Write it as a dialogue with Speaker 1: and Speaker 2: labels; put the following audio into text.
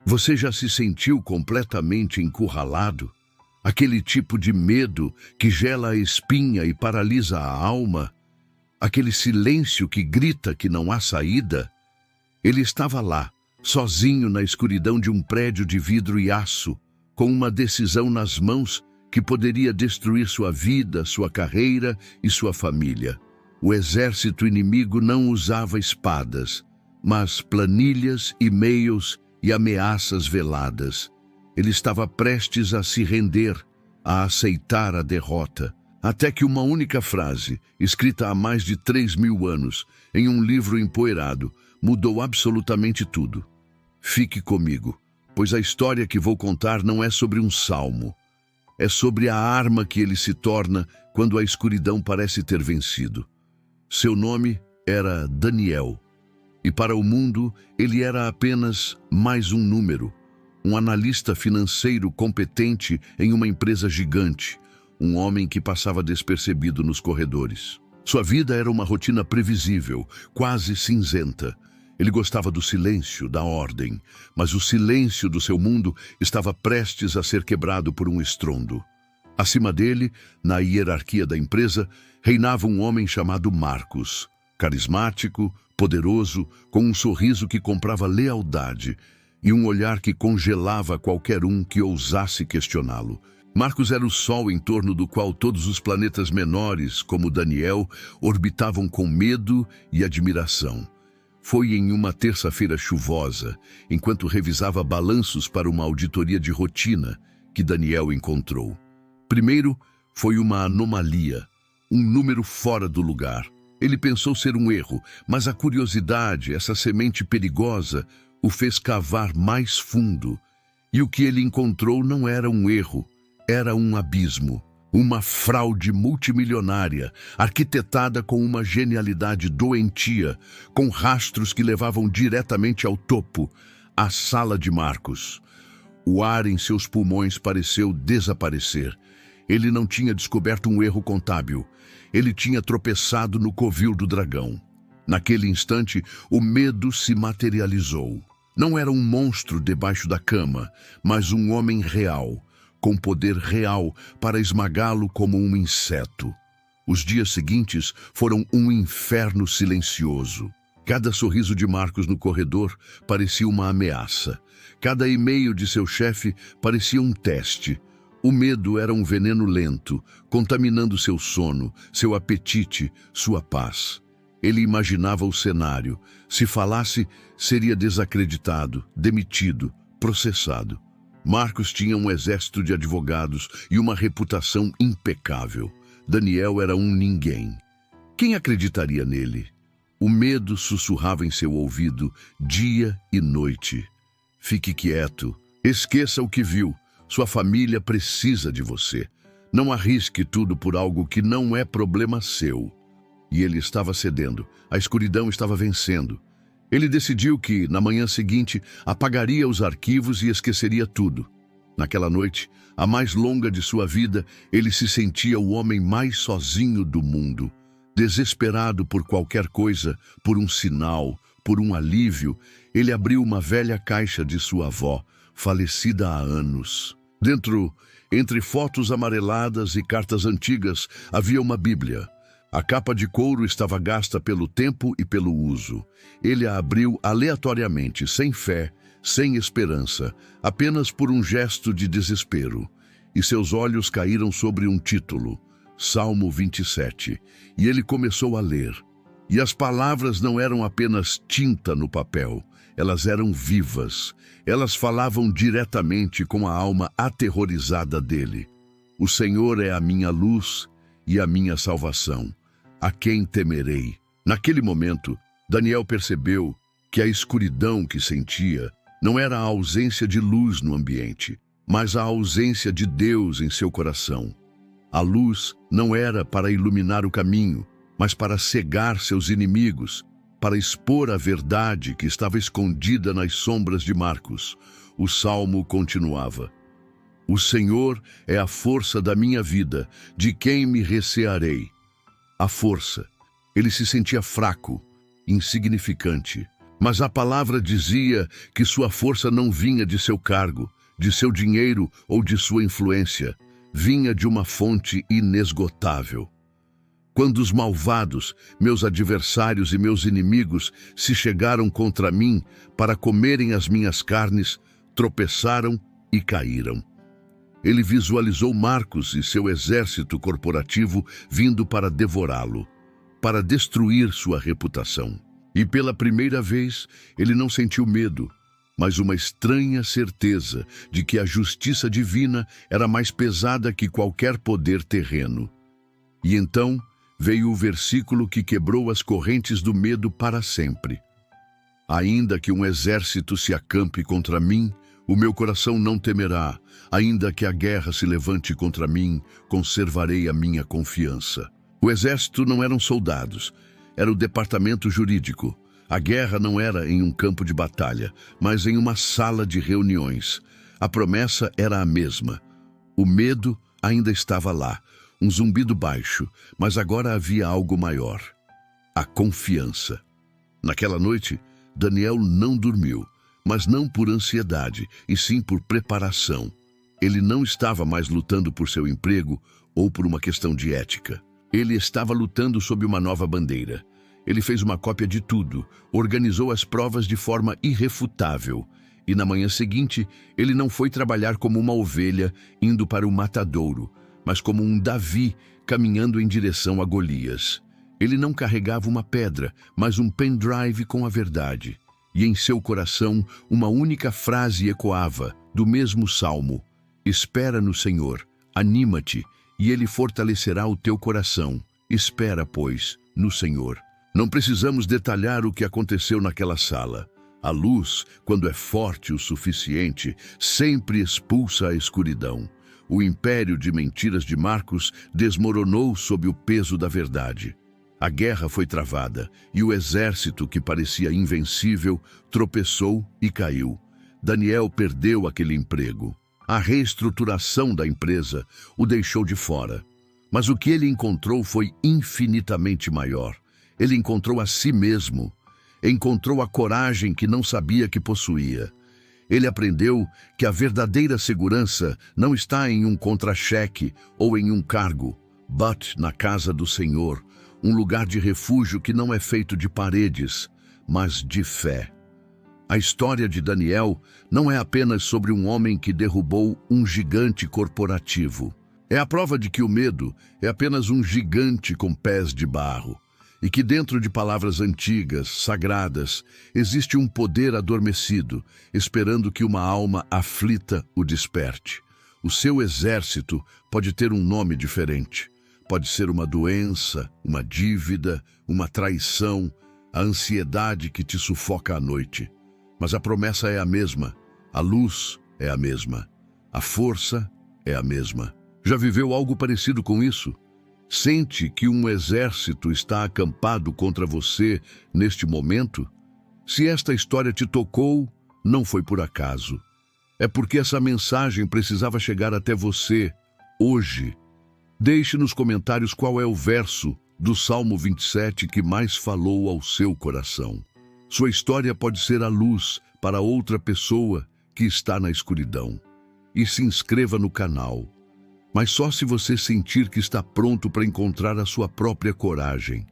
Speaker 1: Você já se sentiu completamente encurralado? Aquele tipo de medo que gela a espinha e paralisa a alma? Aquele silêncio que grita que não há saída? Ele estava lá, sozinho na escuridão de um prédio de vidro e aço, com uma decisão nas mãos que poderia destruir sua vida, sua carreira e sua família. O exército inimigo não usava espadas, mas planilhas, e-mails e ameaças veladas. Ele estava prestes a se render, a aceitar a derrota, até que uma única frase, escrita há mais de 3.000 anos, em um livro empoeirado, mudou absolutamente tudo. Fique comigo, pois a história que vou contar não é sobre um salmo. É sobre a arma que ele se torna quando a escuridão parece ter vencido. Seu nome era Daniel. E para o mundo, ele era apenas mais um número, um analista financeiro competente em uma empresa gigante, um homem que passava despercebido nos corredores. Sua vida era uma rotina previsível, quase cinzenta. Ele gostava do silêncio, da ordem, mas o silêncio do seu mundo estava prestes a ser quebrado por um estrondo. Acima dele, na hierarquia da empresa, reinava um homem chamado Marcos, carismático, poderoso, com um sorriso que comprava lealdade e um olhar que congelava qualquer um que ousasse questioná-lo. Marcos era o sol em torno do qual todos os planetas menores, como Daniel, orbitavam com medo e admiração. Foi em uma terça-feira chuvosa, enquanto revisava balanços para uma auditoria de rotina, que Daniel encontrou. Primeiro, foi uma anomalia, um número fora do lugar. Ele pensou ser um erro, mas a curiosidade, essa semente perigosa, o fez cavar mais fundo. E o que ele encontrou não era um erro, era um abismo. Uma fraude multimilionária, arquitetada com uma genialidade doentia, com rastros que levavam diretamente ao topo, a sala de Marcos. O ar em seus pulmões pareceu desaparecer. Ele não tinha descoberto um erro contábil. Ele tinha tropeçado no covil do dragão. Naquele instante, o medo se materializou. Não era um monstro debaixo da cama, mas um homem real, com poder real para esmagá-lo como um inseto. Os dias seguintes foram um inferno silencioso. Cada sorriso de Marcos no corredor parecia uma ameaça. Cada e-mail de seu chefe parecia um teste. O medo era um veneno lento, contaminando seu sono, seu apetite, sua paz. Ele imaginava o cenário. Se falasse, seria desacreditado, demitido, processado. Marcos tinha um exército de advogados e uma reputação impecável. Daniel era um ninguém. Quem acreditaria nele? O medo sussurrava em seu ouvido dia e noite. Fique quieto. Esqueça o que viu. Sua família precisa de você. Não arrisque tudo por algo que não é problema seu. E ele estava cedendo. A escuridão estava vencendo. Ele decidiu que, na manhã seguinte, apagaria os arquivos e esqueceria tudo. Naquela noite, a mais longa de sua vida, ele se sentia o homem mais sozinho do mundo. Desesperado por qualquer coisa, por um sinal, por um alívio, ele abriu uma velha caixa de sua avó, falecida há anos. Dentro, entre fotos amareladas e cartas antigas, havia uma Bíblia. A capa de couro estava gasta pelo tempo e pelo uso. Ele a abriu aleatoriamente, sem fé, sem esperança, apenas por um gesto de desespero. E seus olhos caíram sobre um título, Salmo 27, e ele começou a ler. E as palavras não eram apenas tinta no papel, elas eram vivas. Elas falavam diretamente com a alma aterrorizada dele. O Senhor é a minha luz e a minha salvação. A quem temerei? Naquele momento, Daniel percebeu que a escuridão que sentia não era a ausência de luz no ambiente, mas a ausência de Deus em seu coração. A luz não era para iluminar o caminho, mas para cegar seus inimigos, para expor a verdade que estava escondida nas sombras de Marcos. O salmo continuava: O Senhor é a força da minha vida, de quem me recearei? A força. Ele se sentia fraco, insignificante. Mas a palavra dizia que sua força não vinha de seu cargo, de seu dinheiro ou de sua influência. Vinha de uma fonte inesgotável. Quando os malvados, meus adversários e meus inimigos, se chegaram contra mim para comerem as minhas carnes, tropeçaram e caíram. Ele visualizou Marcos e seu exército corporativo vindo para devorá-lo, para destruir sua reputação. E pela primeira vez, ele não sentiu medo, mas uma estranha certeza de que a justiça divina era mais pesada que qualquer poder terreno. E então veio o versículo que quebrou as correntes do medo para sempre. Ainda que um exército se acampe contra mim, o meu coração não temerá. Ainda que a guerra se levante contra mim, conservarei a minha confiança. O exército não eram soldados, era o departamento jurídico. A guerra não era em um campo de batalha, mas em uma sala de reuniões. A promessa era a mesma. O medo ainda estava lá, um zumbido baixo, mas agora havia algo maior: a confiança. Naquela noite, Daniel não dormiu, mas não por ansiedade, e sim por preparação. Ele não estava mais lutando por seu emprego ou por uma questão de ética. Ele estava lutando sob uma nova bandeira. Ele fez uma cópia de tudo, organizou as provas de forma irrefutável. E na manhã seguinte, ele não foi trabalhar como uma ovelha indo para o matadouro, mas como um Davi caminhando em direção a Golias. Ele não carregava uma pedra, mas um pendrive com a verdade. E em seu coração, uma única frase ecoava, do mesmo salmo: espera no Senhor, anima-te, e Ele fortalecerá o teu coração. Espera, pois, no Senhor. Não precisamos detalhar o que aconteceu naquela sala. A luz, quando é forte o suficiente, sempre expulsa a escuridão. O império de mentiras de Marcos desmoronou sob o peso da verdade. A guerra foi travada, e o exército, que parecia invencível, tropeçou e caiu. Daniel perdeu aquele emprego. A reestruturação da empresa o deixou de fora. Mas o que ele encontrou foi infinitamente maior. Ele encontrou a si mesmo. Encontrou a coragem que não sabia que possuía. Ele aprendeu que a verdadeira segurança não está em um contra-cheque ou em um cargo, but na casa do Senhor, um lugar de refúgio que não é feito de paredes, mas de fé. A história de Daniel não é apenas sobre um homem que derrubou um gigante corporativo. É a prova de que o medo é apenas um gigante com pés de barro, e que dentro de palavras antigas, sagradas, existe um poder adormecido, esperando que uma alma aflita o desperte. O seu exército pode ter um nome diferente. Pode ser uma doença, uma dívida, uma traição, a ansiedade que te sufoca à noite. Mas a promessa é a mesma, a luz é a mesma, a força é a mesma. Já viveu algo parecido com isso? Sente que um exército está acampado contra você neste momento? Se esta história te tocou, não foi por acaso. É porque essa mensagem precisava chegar até você hoje. Deixe nos comentários qual é o verso do Salmo 27 que mais falou ao seu coração. Sua história pode ser a luz para outra pessoa que está na escuridão. E se inscreva no canal. Mas só se você sentir que está pronto para encontrar a sua própria coragem.